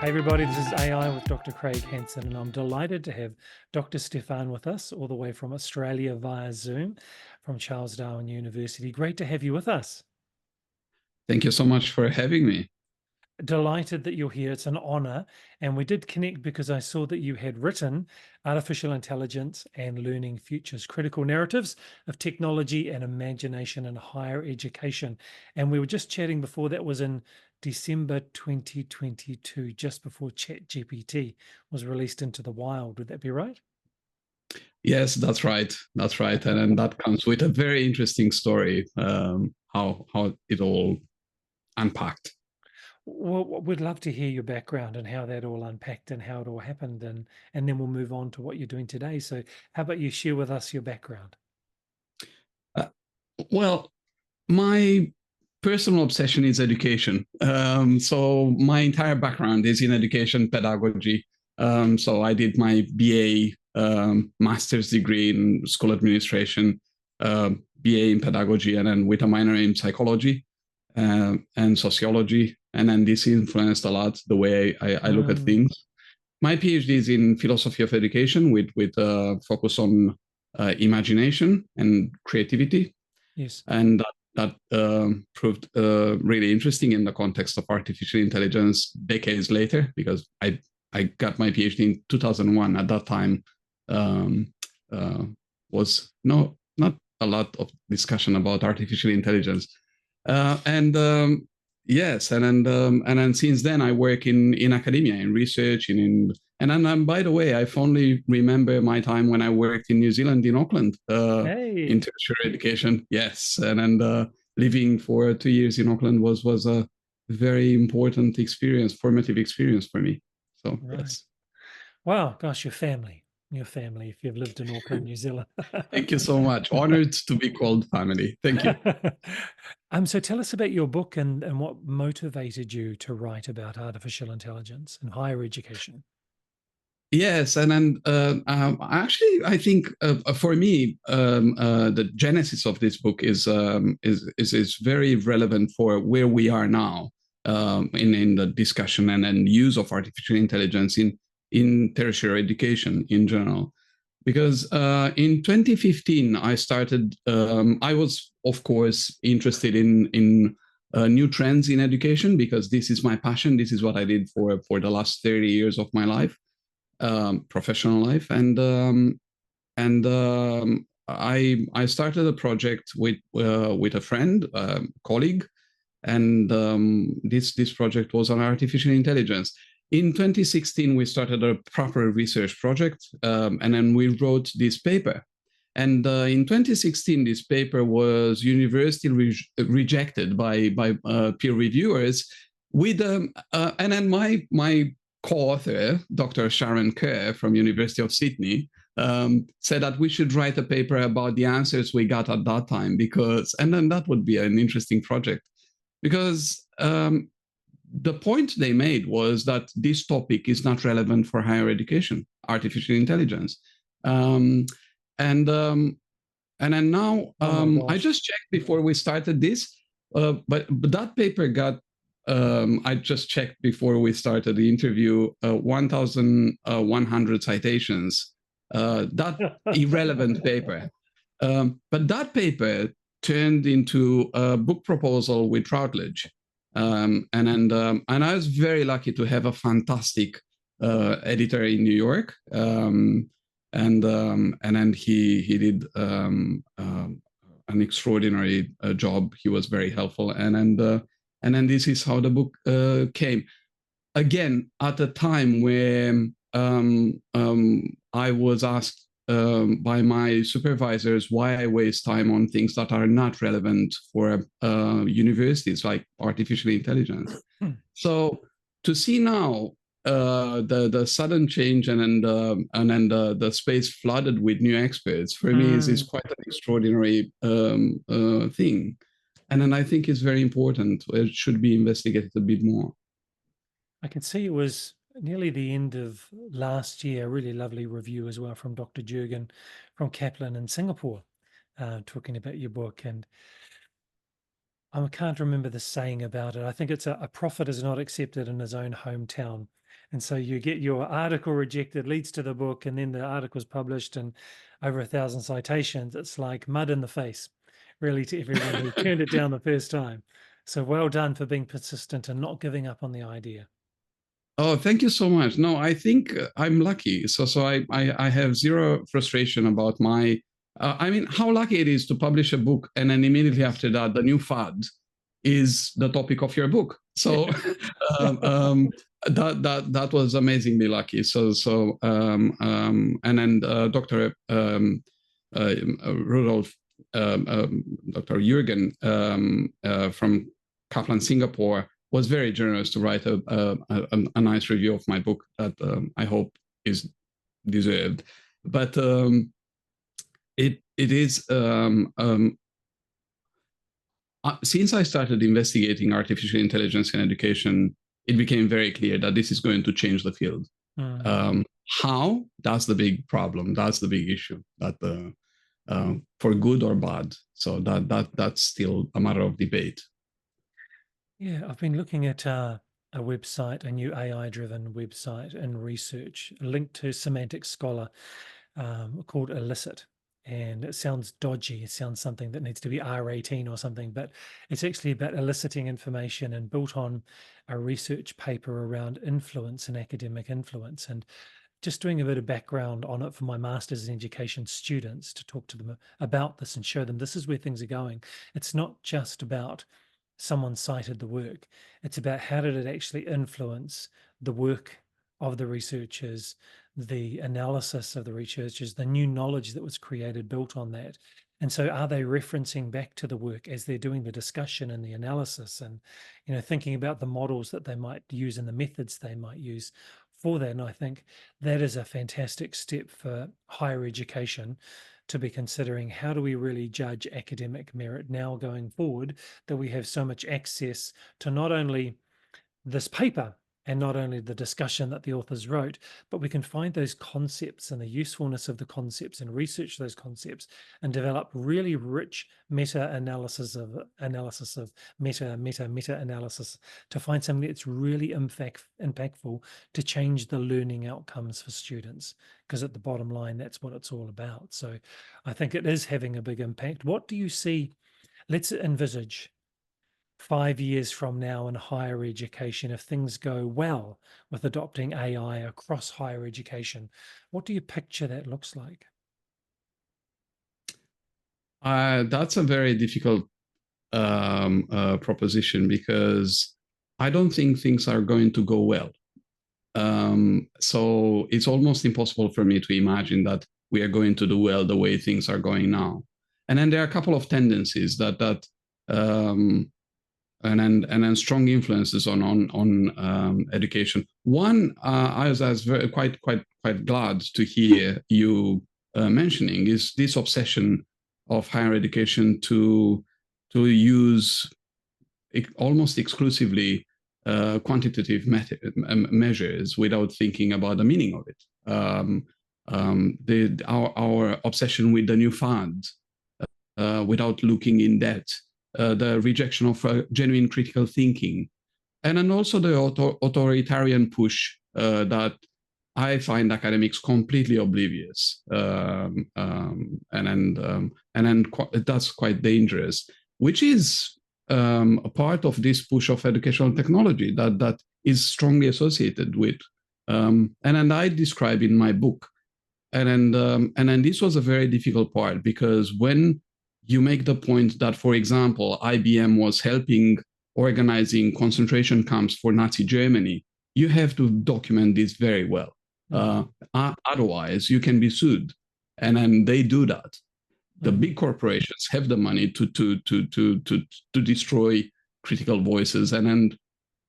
Hey everybody, this is AI with Dr. Craig Hansen, and I'm delighted to have Dr. Stefan with us all the way from Australia via Zoom from Charles Darwin University. Great to have you with us. Thank you so much for having me. Delighted that you're here. It's an honor. And we did connect because I saw that you had written Artificial Intelligence and Learning Futures, Critical Narratives of Technology and Imagination in Higher Education. And we were just chatting before, that was in December 2022, just before ChatGPT was released into the wild. Would that be right? Yes, that's right. That's right. And then that comes with a very interesting story, how it all unpacked. Well, we'd love to hear your background and how that all unpacked and how it all happened, and then we'll move on to what you're doing today. So, how about you share with us your background? Uh, well, my personal obsession is education. So my entire background is in education pedagogy. So I did my BA, master's degree in school administration, BA in pedagogy, and then with a minor in psychology and sociology. And then this influenced a lot the way I look at things. My PhD is in philosophy of education with focus on imagination and creativity. Yes. And that proved really interesting in the context of artificial intelligence decades later, because I got my PhD in 2001. At that time, was not a lot of discussion about artificial intelligence, and yes, and then since then I work in academia, in research, and then by the way, I fondly remember my time when I worked in New Zealand, in Auckland, in Hey. tertiary education. Yes, and living for 2 years in Auckland was a very important experience, formative experience for me. So Right. yes. Wow, gosh, your family, if you've lived in Auckland, New Zealand. Thank you so much. Honored to be called family. Thank you. So tell us about your book and what motivated you to write about artificial intelligence and higher education. Yes, and then actually, I think for me, the genesis of this book is very relevant for where we are now in the discussion and use of artificial intelligence in tertiary education in general. Because in 2015, I started. I was, of course, interested in new trends in education, because this is my passion. This is what I did for the last 30 years of my life, professional life, and I started a project with a friend, colleague, and this project was on artificial intelligence. In 2016, we started a proper research project, and then we wrote this paper. And in 2016, this paper was universally rejected by peer reviewers. And then my co-author, Dr. Sharon Kerr from University of Sydney, said that we should write a paper about the answers we got at that time, and then that would be an interesting project, because the point they made was that this topic is not relevant for higher education, artificial intelligence. Um, and then now, I just checked before we started this, but that paper got, I just checked before we started the interview, 1,100 citations. That irrelevant paper. But that paper turned into a book proposal with Routledge. And I was very lucky to have a fantastic editor in New York. And then he did an extraordinary job. He was very helpful. And then this is how the book came. Again, at a time where I was asked by my supervisors why I waste time on things that are not relevant for universities, like artificial intelligence. So to see now the sudden change and then the space flooded with new experts, for me is quite an extraordinary thing. And then I think it's very important. It should be investigated a bit more. I can see it was nearly the end of last year, a really lovely review as well from Dr. Jurgen from Kaplan in Singapore, talking about your book. And I can't remember the saying about it. I think it's a prophet is not accepted in his own hometown. And so you get your article rejected, leads to the book, and then the article's published and over 1,000 citations. It's like mud in the face, really, to everyone who turned it down the first time. So well done for being persistent and not giving up on the idea. Oh, thank you so much. No, I think I'm lucky. I have zero frustration about my. I mean, how lucky it is to publish a book, and then immediately after that, the new fad is the topic of your book. So that was amazingly lucky. And then Dr. Rudolf, Dr. Jürgen from Kaplan Singapore was very generous to write a nice review of my book that I hope is deserved. But it is since I started investigating artificial intelligence in education, it became very clear that this is going to change the field. How? That's the big problem. That's the big issue. That for good or bad. So that's still a matter of debate. Yeah, I've been looking at a website, a new AI-driven website and research linked to Semantic Scholar called Elicit. And it sounds dodgy. It sounds something that needs to be R18 or something, but it's actually about eliciting information and built on a research paper around influence and academic influence. And just doing a bit of background on it for my master's in education students to talk to them about this and show them this is where things are going. It's not just about someone cited the work. It's about how did it actually influence the work of the researchers, the analysis of the researchers, the new knowledge that was created built on that. And so are they referencing back to the work as they're doing the discussion and the analysis and, thinking about the models that they might use and the methods they might use for that? And I think that is a fantastic step for higher education to be considering how do we really judge academic merit now going forward that we have so much access to not only this paper and not only the discussion that the authors wrote, but we can find those concepts and the usefulness of the concepts and research those concepts and develop really rich meta-analysis of meta-analysis to find something that's really impactful to change the learning outcomes for students. Because at the bottom line, that's what it's all about. So I think it is having a big impact. What do you see? Let's envisage 5 years from now in higher education, if things go well with adopting AI across higher education, what do you picture that looks like? That's a very difficult proposition because I don't think things are going to go well. So it's almost impossible for me to imagine that we are going to do well the way things are going now. And then there are a couple of tendencies and then strong influences on education. One, I was very, quite glad to hear you mentioning is this obsession of higher education to use almost exclusively quantitative measures without thinking about the meaning of it. Our obsession with the new fads without looking in depth. The rejection of genuine critical thinking, and then also the authoritarian push that I find academics completely oblivious, and then that's quite dangerous, which is a part of this push of educational technology that is strongly associated with, and then I describe in my book, and then this was a very difficult part because when you make the point that, for example, IBM was helping organizing concentration camps for Nazi Germany, you have to document this very well. Otherwise, you can be sued. And then they do that. The big corporations have the money to destroy critical voices. And then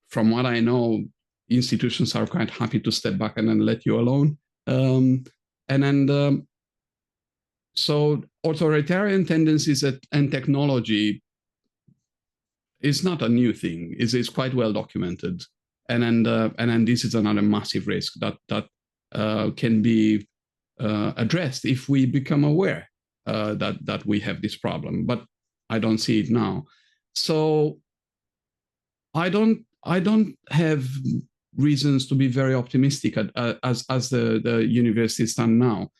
from what I know, institutions are quite happy to step back and then let you alone. So authoritarian tendencies and technology is not a new thing. It's quite well documented, and then this is another massive risk that can be addressed if we become aware that we have this problem. But I don't see it now. So I don't have reasons to be very optimistic as the universities stand now.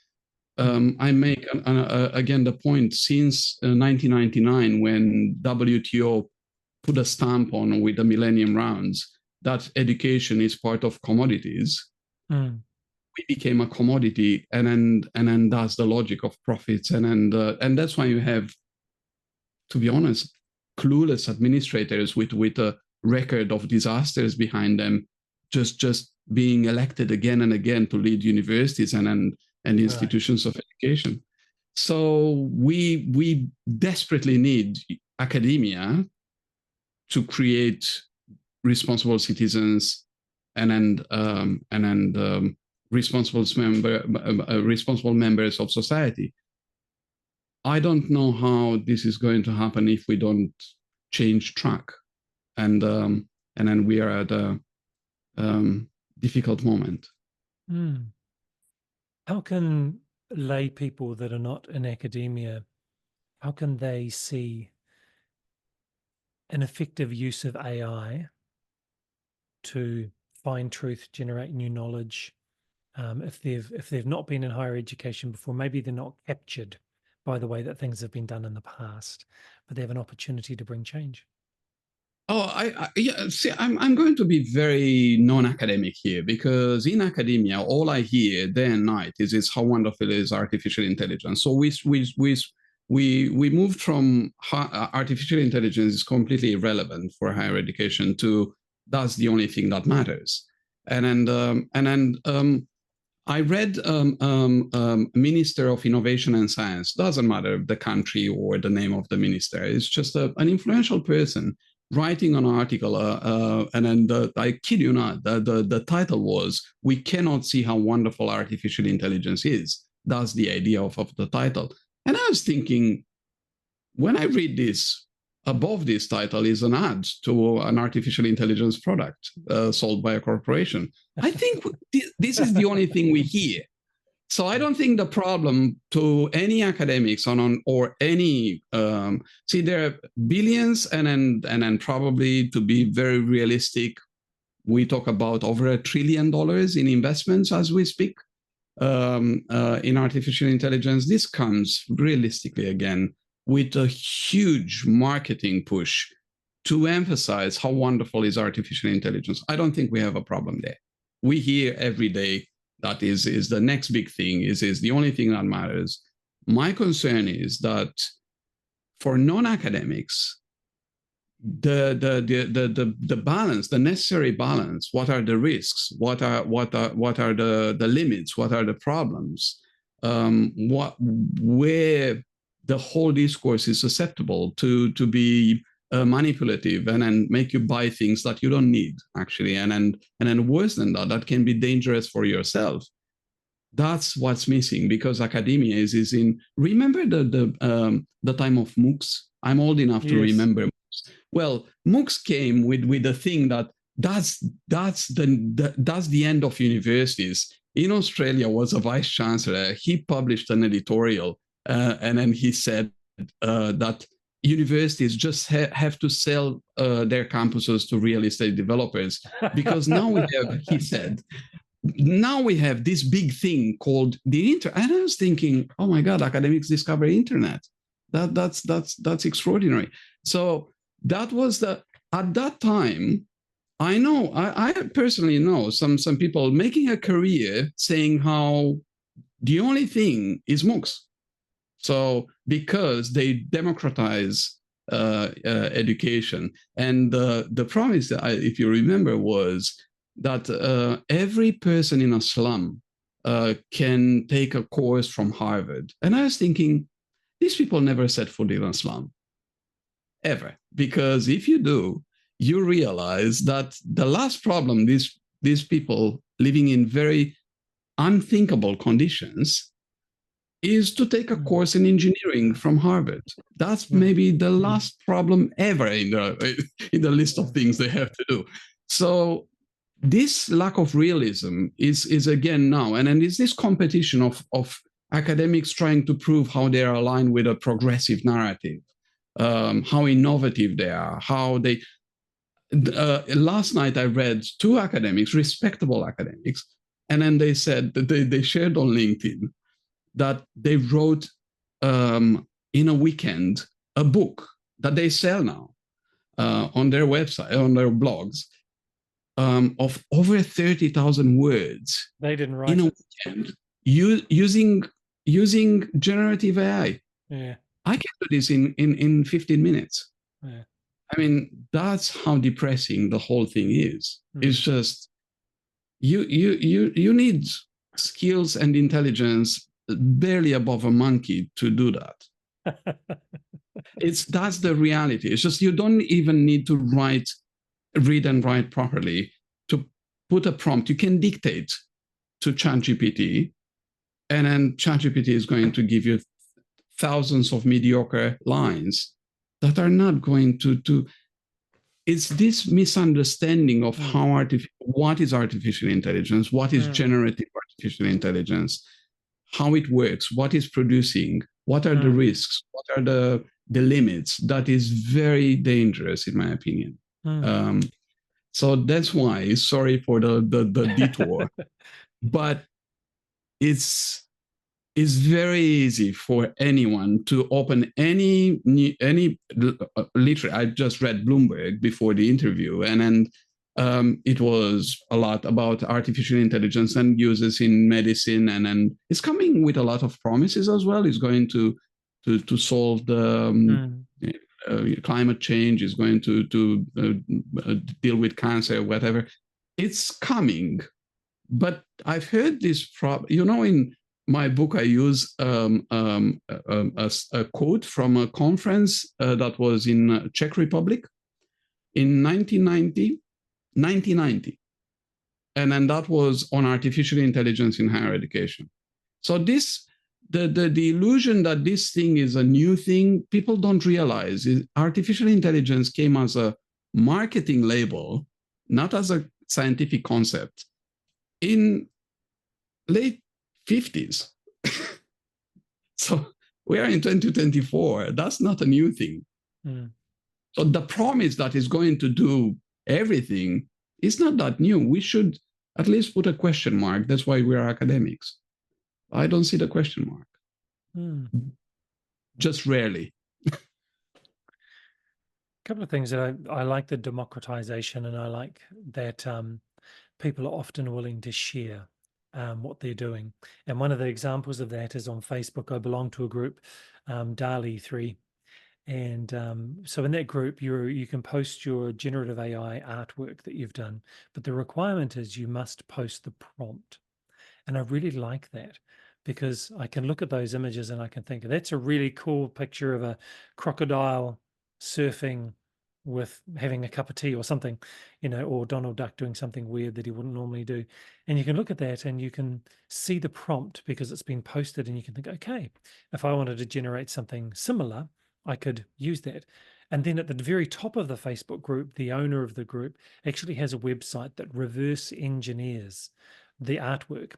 I make again the point, since 1999, when WTO put a stamp on with the Millennium Rounds that education is part of commodities. We became a commodity, and then that's the logic of profits, and that's why you have, to be honest, clueless administrators with a record of disasters behind them, just being elected again and again to lead universities and institutions of education. So we desperately need academia to create responsible citizens and responsible members of society. I don't know how this is going to happen if we don't change track, and then we are at a difficult moment. How can lay people that are not in academia, how can they see an effective use of AI to find truth, generate new knowledge? If they've not been in higher education before, maybe they're not captured by the way that things have been done in the past, but they have an opportunity to bring change. Oh, yeah. See, I'm going to be very non-academic here, because in academia, all I hear day and night is how wonderful is artificial intelligence. So we moved from artificial intelligence is completely irrelevant for higher education to that's the only thing that matters. And then I read Minister of Innovation and Science. Doesn't matter the country or the name of the minister. It's just an influential person writing an article, and then I kid you not, the title was, "We cannot see how wonderful artificial intelligence is." That's the idea of the title. And I was thinking, when I read this, above this title is an ad to an artificial intelligence product sold by a corporation. I think this is the only thing we hear. So I don't think the problem to any academics or any see, there are billions, and then probably, to be very realistic, we talk about over $1 trillion in investments as we speak in artificial intelligence. This comes realistically again with a huge marketing push to emphasize how wonderful is artificial intelligence. I don't think we have a problem there. We hear every day that is the next big thing, is the only thing that matters. My concern is that for non-academics, the balance, the necessary balance, what are the risks, what are the limits, what are the problems, where the whole discourse is susceptible to be manipulative and make you buy things that you don't need, actually, and then worse than that, that can be dangerous for yourself. That's what's missing, because academia is in. Remember the time of MOOCs? I'm old enough to remember MOOCs. Well, MOOCs came with the thing that's the end of universities. In Australia, was a vice chancellor. He published an editorial, and then he said that universities just have to sell their campuses to real estate developers, because now we have, he said, now we have this big thing called the internet. And I was thinking, oh my God, academics discover internet. That's extraordinary. So that was at that time, I know, I personally know some people making a career saying how the only thing is MOOCs. So because they democratize education. And the promise, if you remember, was that every person in a slum can take a course from Harvard. And I was thinking, these people never set foot in a slum, ever. Because if you do, you realize that the last problem these people living in very unthinkable conditions is to take a course in engineering from Harvard. That's maybe the last problem ever in the list of things they have to do. So this lack of realism is again now, and then is this competition of academics trying to prove how they are aligned with a progressive narrative, how innovative they are, how they. Last night I read two academics, respectable academics, and then they said that they shared on LinkedIn that they wrote in a weekend a book that they sell now on their website, on their blogs, of over 30,000 words They didn't in write a it. weekend using generative AI. Yeah. I can do this in 15 minutes. Yeah. I mean, that's how depressing the whole thing is. It's just you need skills and intelligence barely above a monkey to do that. That's the reality. It's just you don't even need to read and write properly to put a prompt. You can dictate to ChatGPT, and then ChatGPT is going to give you thousands of mediocre lines that are not going to. It's this misunderstanding of what is artificial intelligence, what is generative artificial intelligence, how it works, what is producing, what are the risks, what are the limits. That is very dangerous, in my opinion. So that's why, sorry for the detour, but it's very easy for anyone to open any literally. I just read Bloomberg before the interview, and then it was a lot about artificial intelligence and uses in medicine, and then it's coming with a lot of promises as well. It's going to solve the climate change. Is going to deal with cancer, whatever. It's coming, but I've heard this in my book, I use a quote from a conference that was in Czech Republic in 1990. And then that was on artificial intelligence in higher education. So the illusion that this thing is a new thing, people don't realize artificial intelligence came as a marketing label, not as a scientific concept, in late 50s. So we are in 2024. That's not a new thing. So the promise that is going to do everything is not that new. We should at least put a question mark. That's why we are academics. I don't see the question mark. Just rarely. A couple of things that I like the democratization, and I like that people are often willing to share what they're doing. And one of the examples of that is on Facebook. I belong to a group, DALI 3. And so in that group, you can post your generative AI artwork that you've done, but the requirement is you must post the prompt. And I really like that, because I can look at those images and I can think that's a really cool picture of a crocodile surfing with having a cup of tea or something, or Donald Duck doing something weird that he wouldn't normally do. And you can look at that and you can see the prompt because it's been posted, and you can think, okay, if I wanted to generate something similar, I could use that. And then at the very top of the Facebook group, the owner of the group actually has a website that reverse engineers the artwork.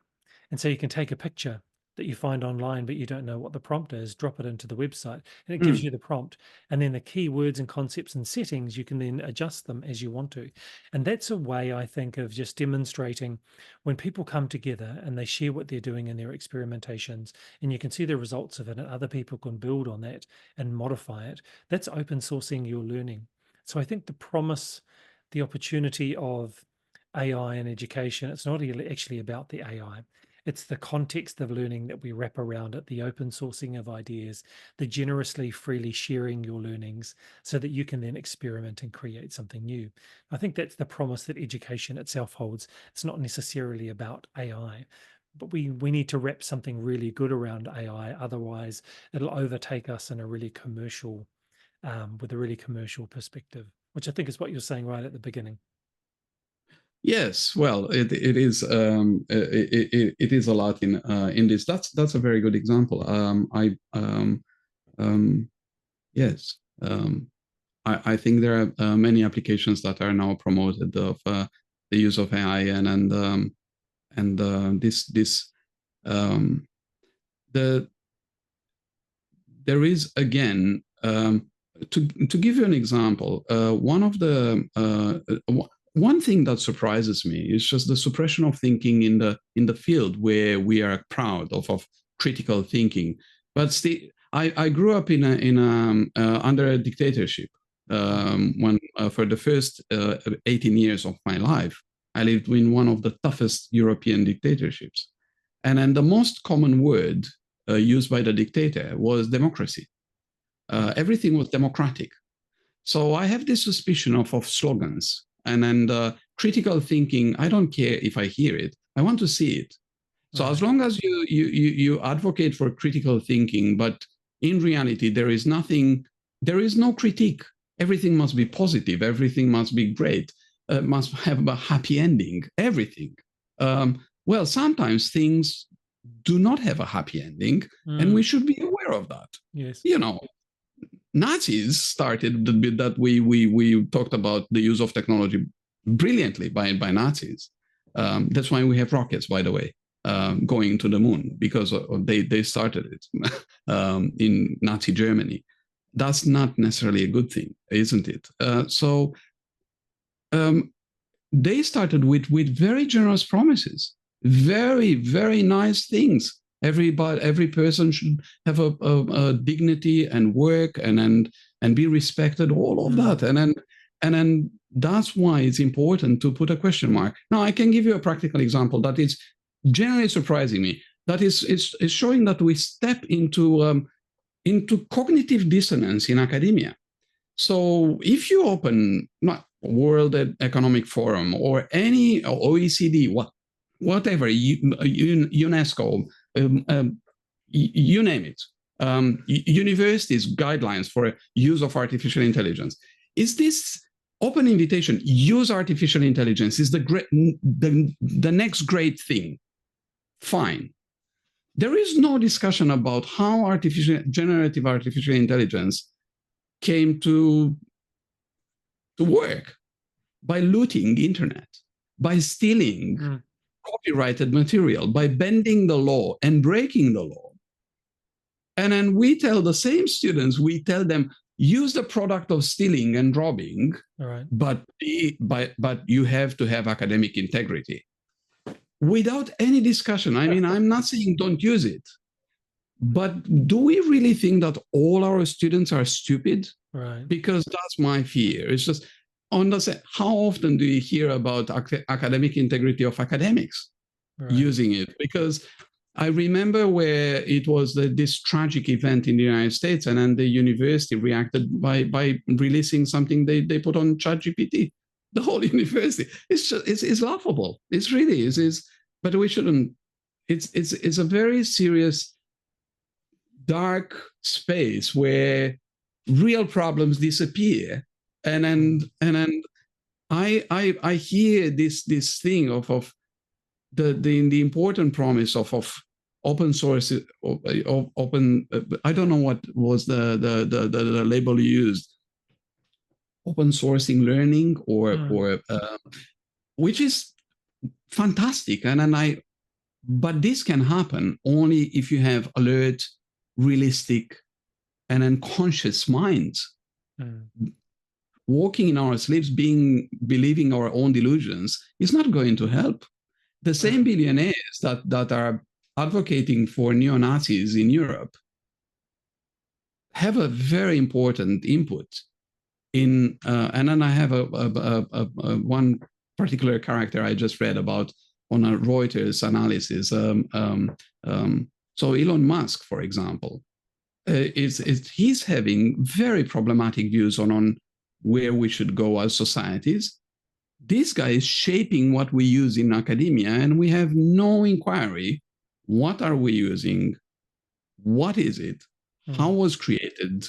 And so you can take a picture that you find online, but you don't know what the prompt is, drop it into the website, and it gives you the prompt. And then the keywords and concepts and settings, you can then adjust them as you want to. And that's a way, I think, of just demonstrating when people come together and they share what they're doing in their experimentations, and you can see the results of it, and other people can build on that and modify it. That's open sourcing your learning. So I think the promise, the opportunity of AI in education, it's not actually about the AI. It's the context of learning that we wrap around it, the open sourcing of ideas, the generously, freely sharing your learnings so that you can then experiment and create something new. I think that's the promise that education itself holds. It's not necessarily about AI, but we need to wrap something really good around AI. Otherwise, it'll overtake us in a really commercial, with a really commercial perspective, which I think is what you're saying right at the beginning. Yes, well, it is it is a lot in this. That's a very good example. I think there are many applications that are now promoted of the use of AI, and there is again to give you an example, one thing that surprises me is just the suppression of thinking in the field where we are proud of critical thinking. But still, I grew up under a dictatorship. When for the first 18 years of my life, I lived in one of the toughest European dictatorships, and then the most common word used by the dictator was democracy. Everything was democratic. So I have this suspicion of slogans and critical thinking. I don't care if I hear it. I want to see it. So as long as you advocate for critical thinking, but in reality, there is no critique. Everything must be positive. Everything must be great. Must have a happy ending. Everything. Well, sometimes things do not have a happy ending, and we should be aware of that. Yes. Nazis started the bit that we talked about the use of technology brilliantly by Nazis. That's why we have rockets, by the way, going to the moon, because they started it in Nazi Germany. That's not necessarily a good thing, isn't it? So they started with very generous promises, very, very nice things. Every person should have a dignity and work and be respected, all of that. And then that's why it's important to put a question mark. Now, I can give you a practical example that is generally surprising me. That is showing that we step into cognitive dissonance in academia. So if you open World Economic Forum or any OECD, whatever, UNESCO, you name it, universities' guidelines for use of artificial intelligence, is this open invitation, use artificial intelligence, is the next great thing. Fine. There is no discussion about how generative artificial intelligence came to work by looting the internet, by stealing copyrighted material, by bending the law and breaking the law. And then we tell the same students, we tell them, use the product of stealing and robbing, but you have to have academic integrity. Without any discussion. I mean, I'm not saying don't use it, but do we really think that all our students are stupid? Right. Because that's my fear. It's just, how often do you hear about academic integrity of academics using it? Because I remember where it was this tragic event in the United States, and then the university reacted by releasing something they put on ChatGPT. The whole university. It's laughable. It's really is. But we shouldn't. It's a very serious, dark space where real problems disappear. And then I hear this thing of the important promise of open source, of open. I don't know what was the label used. Open sourcing learning, or which is fantastic, but this can happen only if you have alert, realistic, and unconscious minds. Walking in our sleeps, believing our own delusions is not going to help. The same billionaires that are advocating for neo-Nazis in Europe have a very important input in, and then I have one particular character I just read about on a Reuters analysis. So Elon Musk, for example, he's having very problematic views on where we should go as societies. This guy is shaping what we use in academia, and we have no inquiry. What are we using? What is it? How was created?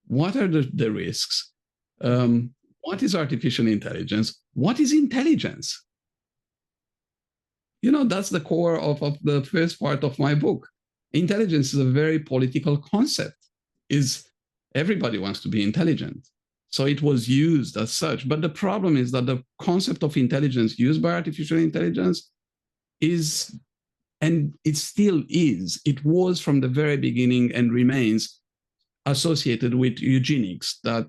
What are the risks? What is artificial intelligence? What is intelligence? That's the core of the first part of my book. Intelligence is a very political concept. Everybody wants to be intelligent. So it was used as such. But the problem is that the concept of intelligence used by artificial intelligence is, and it still is, it was from the very beginning and remains associated with eugenics. That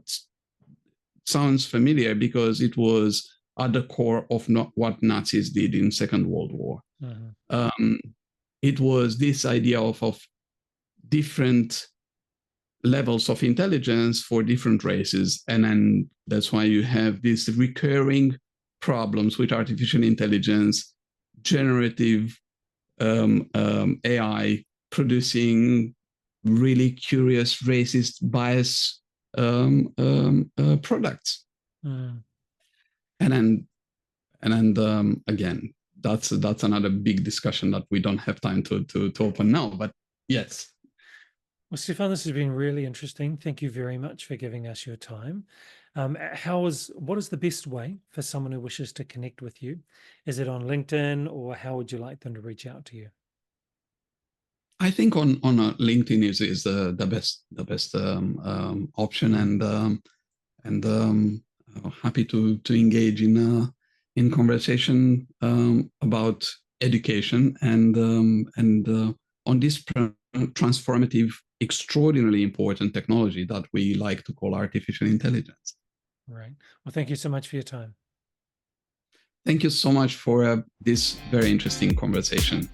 sounds familiar because it was at the core of what Nazis did in Second World War. It was this idea of different levels of intelligence for different races, and then that's why you have these recurring problems with artificial intelligence, generative AI producing really curious racist bias products. And then again, that's another big discussion that we don't have time to open now, but yes. Well, Stefan, this has been really interesting. Thank you very much for giving us your time. What is the best way for someone who wishes to connect with you? Is it on LinkedIn, or how would you like them to reach out to you? I think on LinkedIn is the best option, and happy to engage in conversation about education and on this transformative, extraordinarily important technology that we like to call artificial intelligence. Right. Well, thank you so much for your time. Thank you so much for this very interesting conversation.